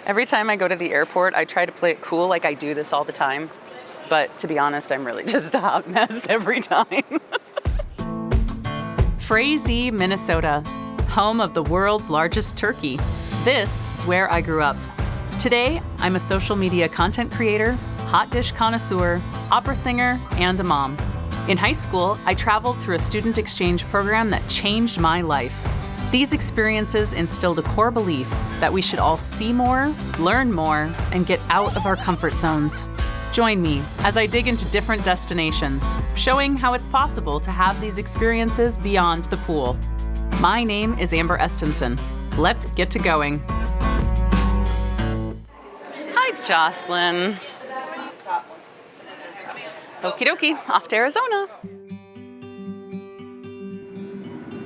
Every time I go to the airport, I try to play it cool like I do this all the time. But to be honest, I'm really just a hot mess every time. Frazee, Minnesota, home of the world's largest turkey. This is where I grew up. Today, I'm a social media content creator, hot dish connoisseur, opera singer, and a mom. In high school, I traveled through a student exchange program that changed my life. These experiences instilled a core belief that we should all see more, learn more, and get out of our comfort zones. Join me as I dig into different destinations, showing how it's possible to have these experiences beyond the pool. My name is Amber Estenson. Let's get to going. Hi, Jocelyn. Okie dokie, off to Arizona.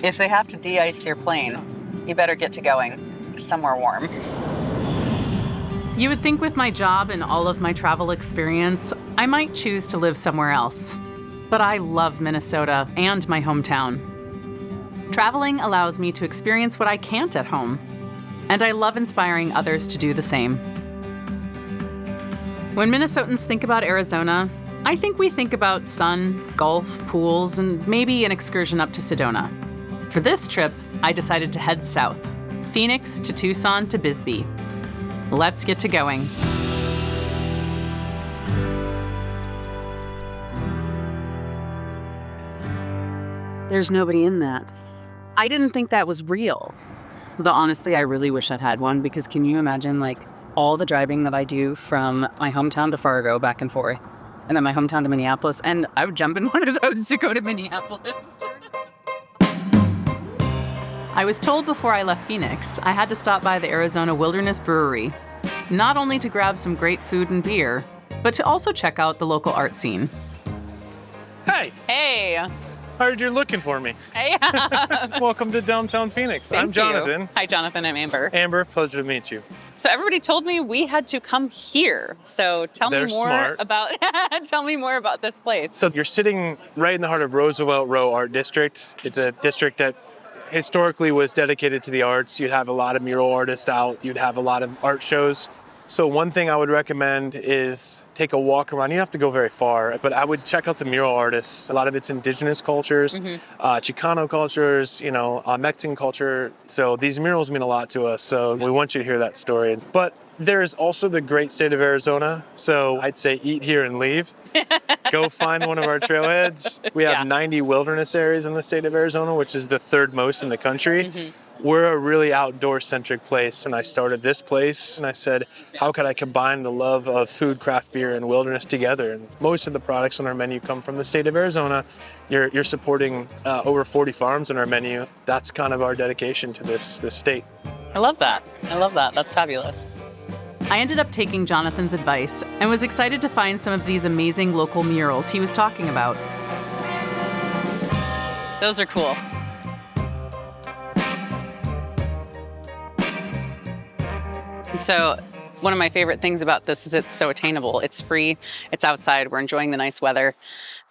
If they have to de-ice your plane, you better get to going somewhere warm. You would think with my job and all of my travel experience, I might choose to live somewhere else. But I love Minnesota and my hometown. Traveling allows me to experience what I can't at home, and I love inspiring others to do the same. When Minnesotans think about Arizona, I think we think about sun, golf, pools, and maybe an excursion up to Sedona. For this trip, I decided to head south, Phoenix to Tucson to Bisbee. Let's get to going. There's nobody in that. I didn't think that was real. Though honestly, I really wish I'd had one, because can you imagine like all the driving that I do from my hometown to Fargo back and forth, and then my hometown to Minneapolis, and I would jump in one of those to go to Minneapolis. I was told before I left Phoenix, I had to stop by the Arizona Wilderness Brewery, not only to grab some great food and beer, but to also check out the local art scene. Hey! Hey! Heard you're looking for me. Hey! Welcome to downtown Phoenix. Thank I'm Jonathan. You. Hi, Jonathan. I'm Amber. Amber, pleasure to meet you. So everybody told me we had to come here. So tell me more about this place. So you're sitting right in the heart of Roosevelt Row Art District. It's a district that historically was dedicated to the arts. You'd have a lot of mural artists out. You'd have a lot of art shows. So one thing I would recommend is take a walk around. You don't have to go very far, but I would check out the mural artists. A lot of it's indigenous cultures, Chicano cultures, Mexican culture. So these murals mean a lot to us. So we want you to hear that story. But there's also the great state of Arizona. So I'd say eat here and leave. Go find one of our trailheads. We have 90 wilderness areas in the state of Arizona, which is the third most in the country. We're a really outdoor-centric place, and I started this place, and I said, how could I combine the love of food, craft beer, and wilderness together? And most of the products on our menu come from the state of Arizona. You're supporting over 40 farms on our menu. That's kind of our dedication to this state. I love that. That's fabulous. I ended up taking Jonathan's advice and was excited to find some of these amazing local murals he was talking about. Those are cool. So one of my favorite things about this is it's so attainable. It's free, it's outside, we're enjoying the nice weather.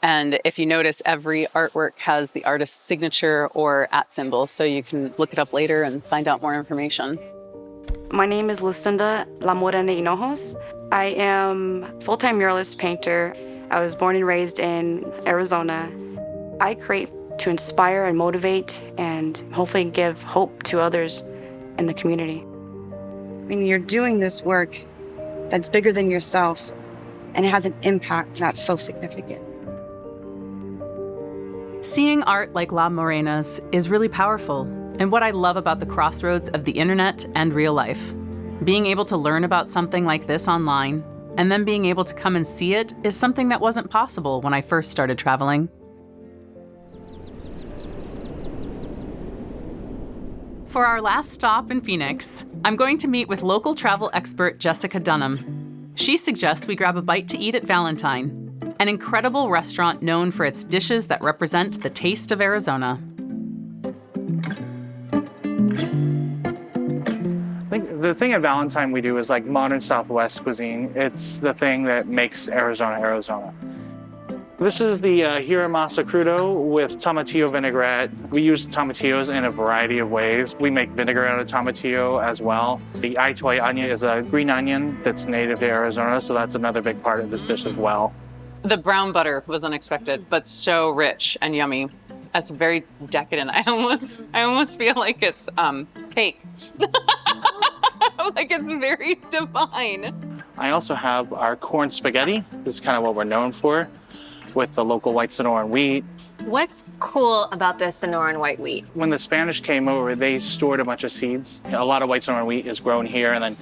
And if you notice, every artwork has the artist's signature or @ symbol, so you can look it up later and find out more information. My name is Lucinda La Morena Hinojos. I am a full-time muralist painter. I was born and raised in Arizona. I create to inspire and motivate and hopefully give hope to others in the community. When you're doing this work that's bigger than yourself and it has an impact that's so significant. Seeing art like La Morena's is really powerful, and what I love about the crossroads of the internet and real life. Being able to learn about something like this online, and then being able to come and see it is something that wasn't possible when I first started traveling. For our last stop in Phoenix, I'm going to meet with local travel expert Jessica Dunham. She suggests we grab a bite to eat at Valentine, an incredible restaurant known for its dishes that represent the taste of Arizona. I think the thing at Valentine we do is like modern Southwest cuisine. It's the thing that makes Arizona, Arizona. This is the Hiramasa crudo with Tapatio vinaigrette. We use tomatillos in a variety of ways. We make vinegar out of tomatillo as well. The itoy onion is a green onion that's native to Arizona, so that's another big part of this dish as well. The brown butter was unexpected, but so rich and yummy. That's very decadent. I almost feel like it's cake. Like it's very divine. I also have our corn spaghetti. This is kind of what we're known for, with the local white Sonoran wheat. What's cool about this Sonoran white wheat? When the Spanish came over, they stored a bunch of seeds. A lot of white Sonoran wheat is grown here, and then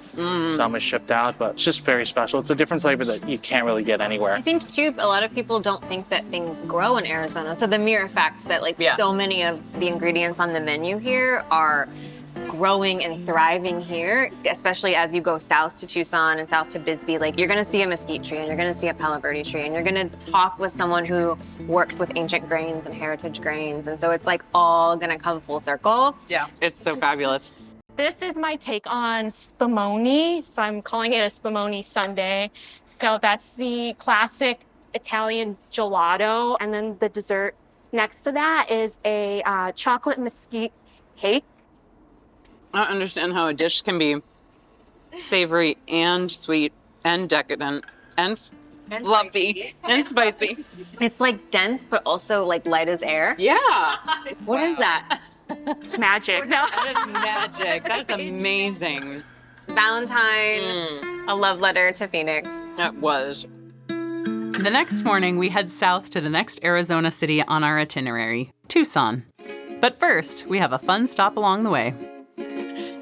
some is shipped out, but it's just very special. It's a different flavor that you can't really get anywhere. I think, too, a lot of people don't think that things grow in Arizona. So the mere fact that, so many of the ingredients on the menu here are growing and thriving here, especially as you go south to Tucson and south to Bisbee, you're gonna see a mesquite tree and you're gonna see a palo verde tree and you're gonna talk with someone who works with ancient grains and heritage grains. And so it's all gonna come full circle. Yeah, it's so fabulous. This is my take on spumoni, so I'm calling it a spumoni sundae. So that's the classic Italian gelato. And then the dessert next to that is a chocolate mesquite cake. I don't understand how a dish can be savory and sweet and decadent and fluffy and spicy. It's dense, but also light as air. Yeah. What is that? Magic. No. That is magic. That is amazing. Valentine, a love letter to Phoenix. It was. The next morning, we head south to the next Arizona city on our itinerary, Tucson. But first, we have a fun stop along the way.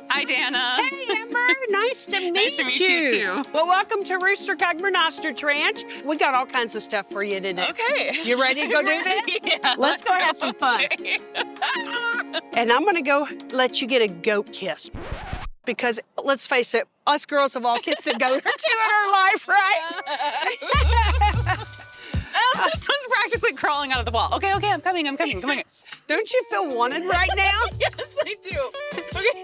Hi, Danna. Hey, Amber. Nice to meet Nice to meet you, too. Well, welcome to Rooster Cogburn Ostrich Ranch. We got all kinds of stuff for you today. Okay. You ready to go do this? Yeah. Let's go have some fun. Okay. And I'm going to go let you get a goat kiss. Because let's face it, us girls have all kissed a goat or two in our life, right? This one's practically crawling out of the wall. Okay, I'm coming. Come on. Don't you feel wanted right now? Yes, I do. Okay.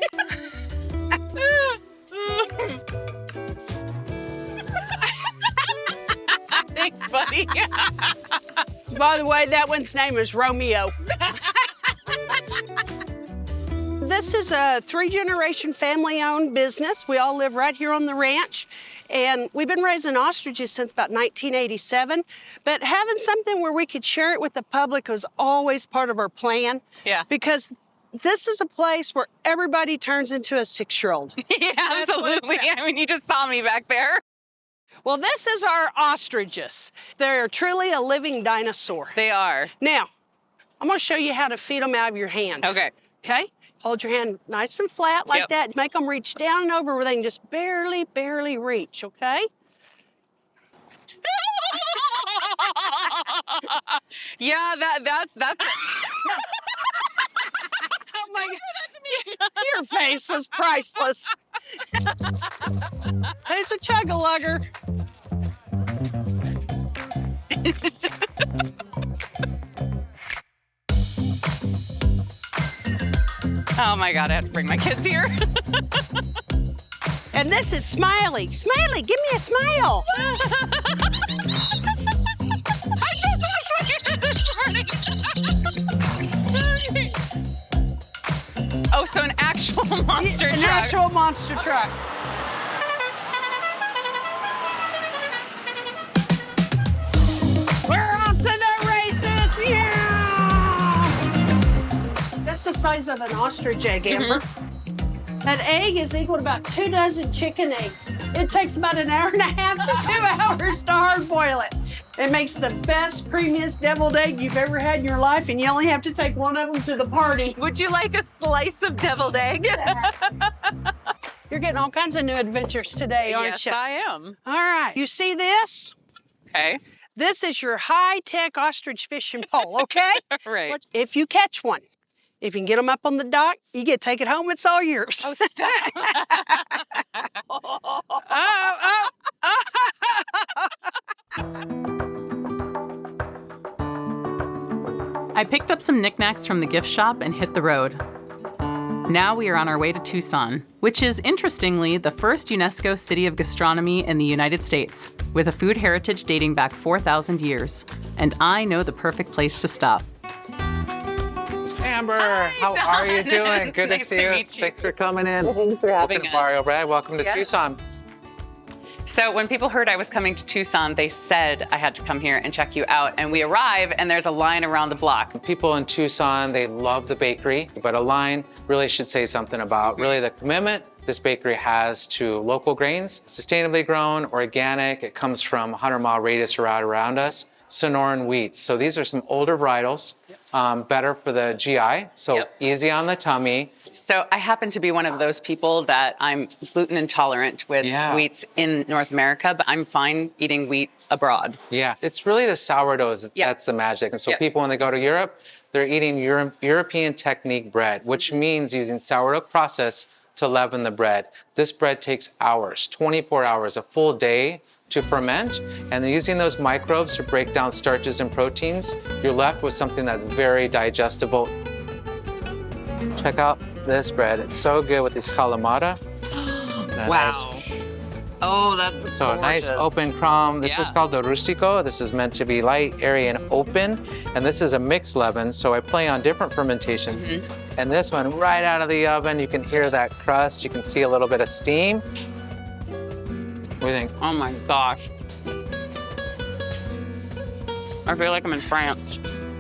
Thanks, buddy. By the way, that one's name is Romeo. This is a 3-generation family-owned business. We all live right here on the ranch. And we've been raising ostriches since about 1987. But having something where we could share it with the public was always part of our plan. Yeah. Because this is a place where everybody turns into a 6-year-old. Yeah, absolutely. I mean, you just saw me back there. Well, this is our ostriches. They're truly a living dinosaur. They are. Now, I'm gonna show you how to feed them out of your hand. Okay. Okay? Hold your hand nice and flat like that. Make them reach down and over where they can just barely reach, okay? Yeah, that's Oh my God. Your face was priceless. It's a chug-a-lugger. Oh my God, I have to bring my kids here. And this is Smiley. Smiley, give me a smile. I just washed my hair this morning. Oh, so an actual monster truck. An actual monster truck. We're off to the races. Yeah! That's the size of an ostrich egg, Amber. An egg is equal to about 2 dozen chicken eggs. It takes about 1.5 hours to 2 hours to hard boil it. It makes the best, creamiest deviled egg you've ever had in your life, and you only have to take one of them to the party. Would you like a slice of deviled egg? You're getting all kinds of new adventures today, aren't you? Yes, I am. All right. You see this? Okay. This is your high-tech ostrich fishing pole, okay? Right. If you catch one, if you can get them up on the dock, you get to take it home. It's all yours. Oh, stop. I picked up some knickknacks from the gift shop and hit the road. Now we are on our way to Tucson, which is, interestingly, the first UNESCO City of Gastronomy in the United States. with a food heritage dating back 4,000 years. And I know the perfect place to stop. Amber, Hi, how Don. are you doing? It's Good nice to to see you. meet you. Thanks for coming in. Thanks for having Welcome to us. Barrio Bread. Welcome to Tucson. So when people heard I was coming to Tucson, they said I had to come here and check you out. And we arrive and there's a line around the block. People in Tucson, they love the bakery, but a line really should say something about really the commitment this bakery has to local grains, sustainably grown, organic. It comes from 100-mile radius around us, Sonoran wheats. So these are some older varietals, better for the GI, so easy on the tummy. So I happen to be one of those people that I'm gluten intolerant with wheats in North America, but I'm fine eating wheat abroad. Yeah, it's really the sourdoughs that's the magic. And so people, when they go to Europe, they're eating European technique bread, which means using sourdough process to leaven the bread. This bread takes hours, 24 hours, a full day to ferment, and using those microbes to break down starches and proteins, you're left with something that's very digestible. Check out this bread. It's so good with this calamata. Wow. Oh, that's so gorgeous. Nice open crumb. This is called the rustico. This is meant to be light, airy, and open. And this is a mixed leaven, so I play on different fermentations. And this one, right out of the oven, you can hear that crust. You can see a little bit of steam. What do you think? Oh my gosh. I feel like I'm in France.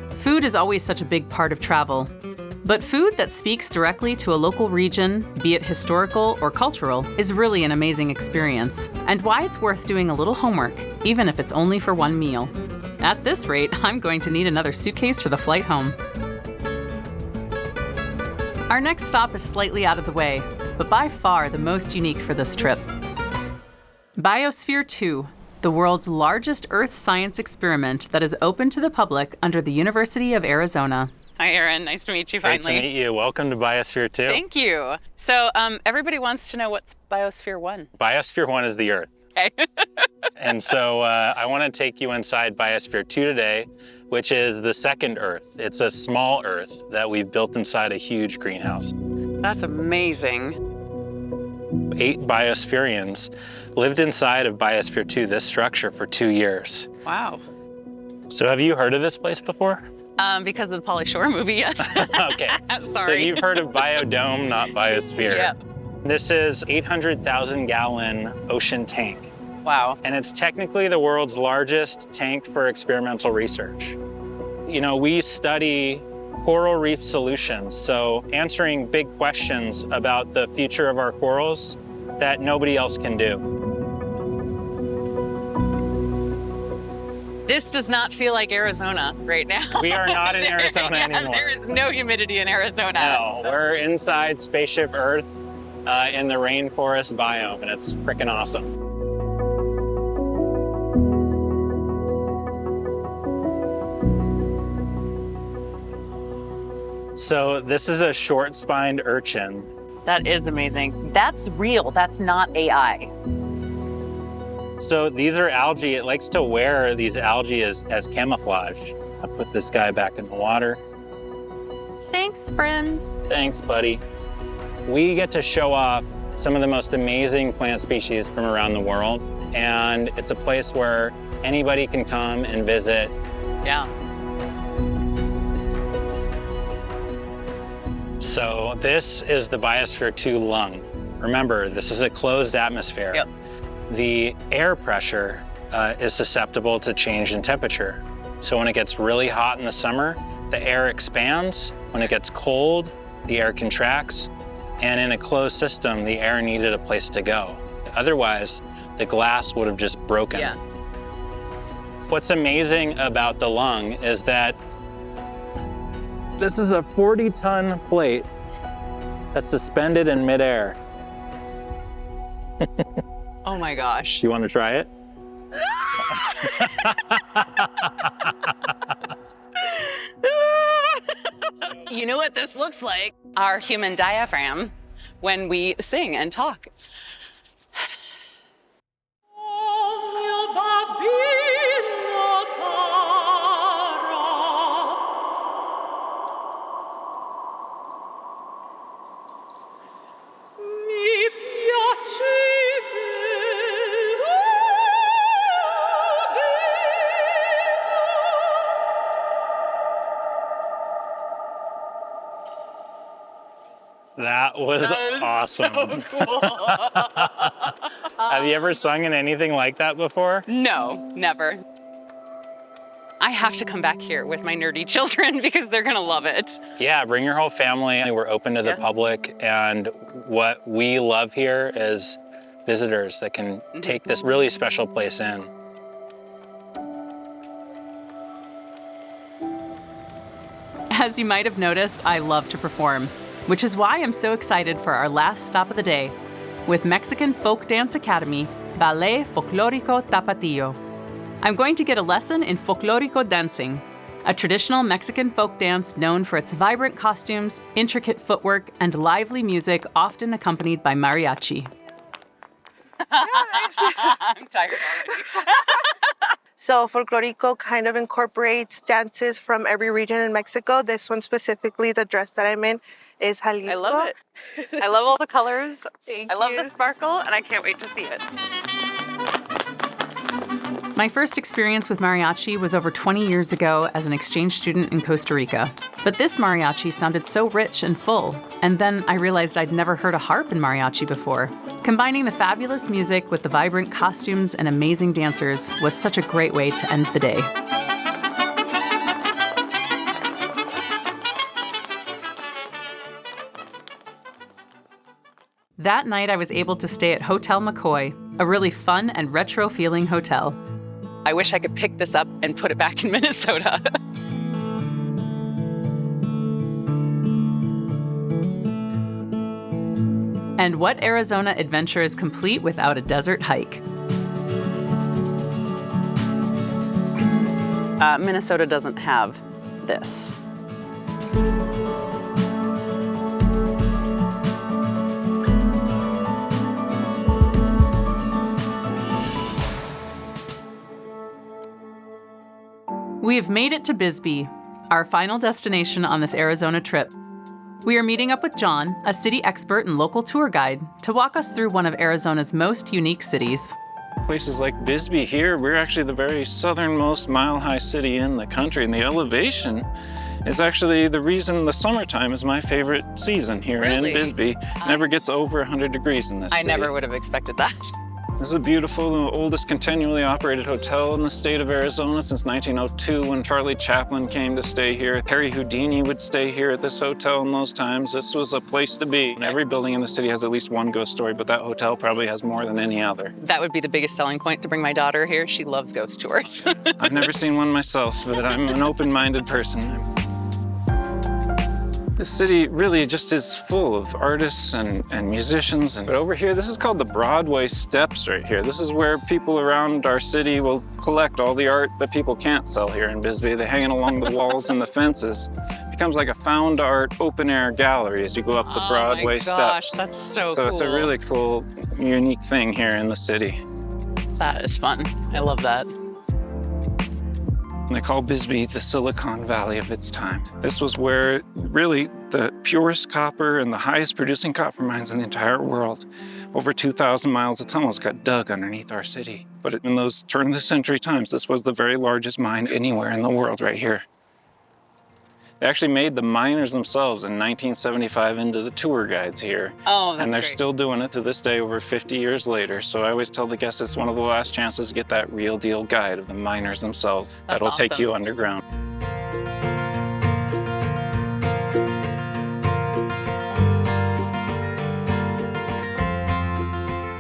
Food is always such a big part of travel. But food that speaks directly to a local region, be it historical or cultural, is really an amazing experience, and why it's worth doing a little homework, even if it's only for one meal. At this rate, I'm going to need another suitcase for the flight home. Our next stop is slightly out of the way, but by far the most unique for this trip. Biosphere 2, the world's largest Earth science experiment that is open to the public under the University of Arizona. Hi, Aaron. Nice to meet you finally. Great to meet you. Welcome to Biosphere 2. Thank you. So everybody wants to know what's Biosphere 1. Biosphere 1 is the Earth. Okay. And so I want to take you inside Biosphere 2 today, which is the second Earth. It's a small Earth that we've built inside a huge greenhouse. That's amazing. 8 biospherians lived inside of Biosphere 2, this structure, for 2 years. Wow. So have you heard of this place before? Because of the Pauly Shore movie, yes. Okay. Sorry. So you've heard of Biodome, not Biosphere. Yeah. This is 800,000-gallon ocean tank. Wow. And it's technically the world's largest tank for experimental research. You know, we study coral reef solutions, so answering big questions about the future of our corals that nobody else can do. This does not feel like Arizona right now. We are not in Arizona anymore. There is no humidity in Arizona. No, we're inside Spaceship Earth in the rainforest biome, and it's freaking awesome. So this is a short-spined urchin. That is amazing. That's real. That's not AI. So these are algae. It likes to wear these algae as camouflage. I put this guy back in the water. Thanks, friend. Thanks, buddy. We get to show off some of the most amazing plant species from around the world. And it's a place where anybody can come and visit. Yeah. So this is the Biosphere 2 lung. Remember, this is a closed atmosphere. Yep. The air pressure is susceptible to change in temperature. So when it gets really hot in the summer, the air expands. When it gets cold, the air contracts. And in a closed system, the air needed a place to go. Otherwise, the glass would have just broken. Yeah. What's amazing about the lung is that this is a 40-ton plate that's suspended in midair. Oh my gosh. Do you want to try it? You know what this looks like? Our human diaphragm when we sing and talk. That was awesome. So cool. Have you ever sung in anything like that before? No, never. I have to come back here with my nerdy children because they're gonna love it. Yeah, bring your whole family. We're open to the public, and what we love here is visitors that can take this really special place in. As you might have noticed, I love to perform, which is why I'm so excited for our last stop of the day with Mexican Folk Dance Academy, Ballet Folklorico Tapatio. I'm going to get a lesson in Folklorico dancing, a traditional Mexican folk dance known for its vibrant costumes, intricate footwork, and lively music often accompanied by mariachi. I'm tired already. So Folklorico kind of incorporates dances from every region in Mexico. This one specifically, the dress that I'm in, is Jalisco. I love it. I love all the colors. I love the sparkle, and I can't wait to see it. My first experience with mariachi was over 20 years ago as an exchange student in Costa Rica. But this mariachi sounded so rich and full, and then I realized I'd never heard a harp in mariachi before. Combining the fabulous music with the vibrant costumes and amazing dancers was such a great way to end the day. That night, I was able to stay at Hotel McCoy, a really fun and retro-feeling hotel. I wish I could pick this up and put it back in Minnesota. And what Arizona adventure is complete without a desert hike? Minnesota doesn't have this. We have made it to Bisbee, our final destination on this Arizona trip. We are meeting up with John, a city expert and local tour guide, to walk us through one of Arizona's most unique cities. Places like Bisbee here, we're actually the very southernmost mile-high city in the country, and the elevation is actually the reason the summertime is my favorite season here in Bisbee. Never gets over 100 degrees in this city. I never would have expected that. This is a beautiful, the oldest continually operated hotel in the state of Arizona since 1902 when Charlie Chaplin came to stay here. Harry Houdini would stay here at this hotel in those times. This was a place to be. Every building in the city has at least one ghost story, but that hotel probably has more than any other. That would be the biggest selling point to bring my daughter here. She loves ghost tours. I've never seen one myself, but I'm an open-minded person. The city really just is full of artists and musicians. But over here, this is called the Broadway Steps right here. This is where people around our city will collect all the art that people can't sell here in Bisbee. They hang it along the walls and the fences. It becomes like a found art open-air gallery as you go up the Broadway steps. Oh my gosh, that's so cool. So it's a really cool, unique thing here in the city. That is fun. I love that. They call Bisbee the Silicon Valley of its time. This was where really the purest copper and the highest producing copper mines in the entire world. Over 2,000 miles of tunnels got dug underneath our city. But in those turn of the century times, this was the very largest mine anywhere in the world right here. They actually made the miners themselves in 1975 into the tour guides here. Oh, that's And they're great. still doing it to this day over 50 years later. So I always tell the guests it's one of the last chances to get that real deal guide of the miners themselves. That'll take you underground.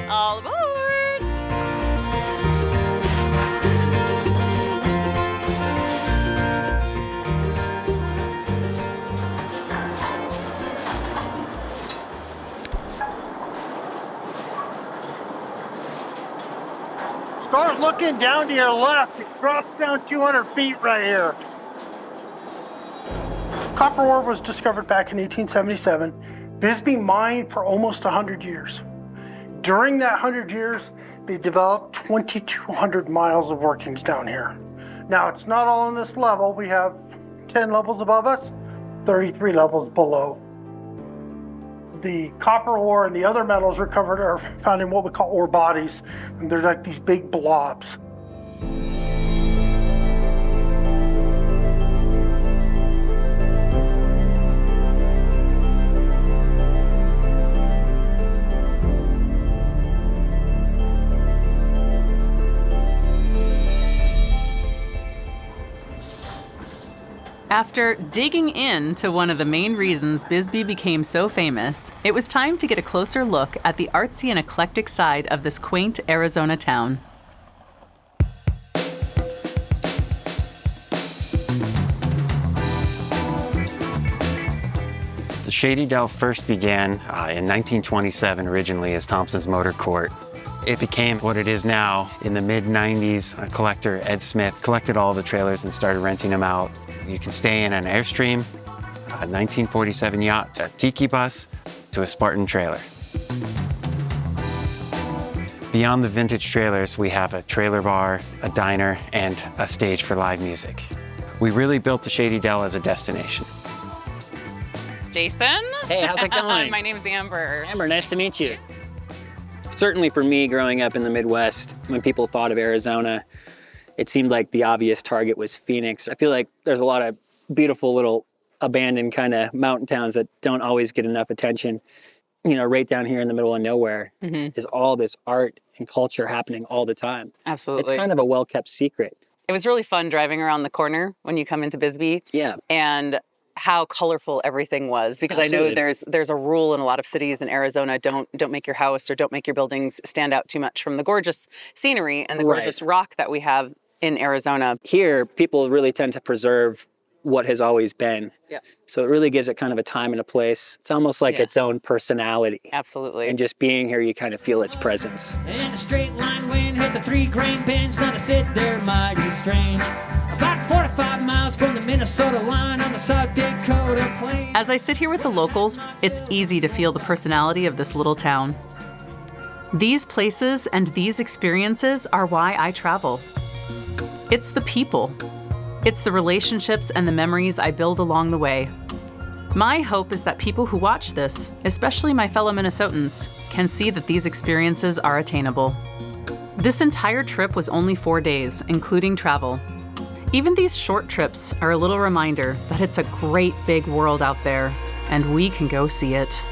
All aboard! Start looking down to your left. It drops down 200 feet right here. Copper ore was discovered back in 1877. Bisbee mined for almost 100 years. During that 100 years, they developed 2,200 miles of workings down here. Now, it's not all on this level. We have 10 levels above us, 33 levels below. The copper ore and the other metals recovered are found in what we call ore bodies. And they're like these big blobs. After digging into one of the main reasons Bisbee became so famous, it was time to get a closer look at the artsy and eclectic side of this quaint Arizona town. The Shady Dell first began in 1927, originally as Thompson's Motor Court. It became what it is now. In the mid-90s, a collector, Ed Smith, collected all the trailers and started renting them out. You can stay in an Airstream, a 1947 yacht, a tiki bus, to a Spartan trailer. Beyond the vintage trailers, we have a trailer bar, a diner, and a stage for live music. We really built the Shady Dell as a destination. Jason? Hey, how's it going? My name's Amber. Amber, nice to meet you. Certainly for me, growing up in the Midwest, when people thought of Arizona, it seemed like the obvious target was Phoenix. I feel like there's a lot of beautiful little abandoned kind of mountain towns that don't always get enough attention. You know, right down here in the middle of nowhere is all this art and culture happening all the time. Absolutely. It's kind of a well-kept secret. It was really fun driving around the corner when you come into Bisbee. Yeah. And how colorful everything was, because Absolutely. I know there's a rule in a lot of cities in Arizona, don't make your house or don't make your buildings stand out too much from the gorgeous scenery and the gorgeous rock that we have in Arizona. Here, people really tend to preserve what has always been. Yeah. So it really gives it kind of a time and a place. It's almost like its own personality. Absolutely. And just being here, you kind of feel its presence. And a straight line wind hit the 3-grain bends, now to sit there mighty strange. About 45 miles from the Minnesota line on the South Dakota plain. As I sit here with the locals, it's easy to feel the personality of this little town. These places and these experiences are why I travel. It's the people. It's the relationships and the memories I build along the way. My hope is that people who watch this, especially my fellow Minnesotans, can see that these experiences are attainable. This entire trip was only 4 days, including travel. Even these short trips are a little reminder that it's a great big world out there, and we can go see it.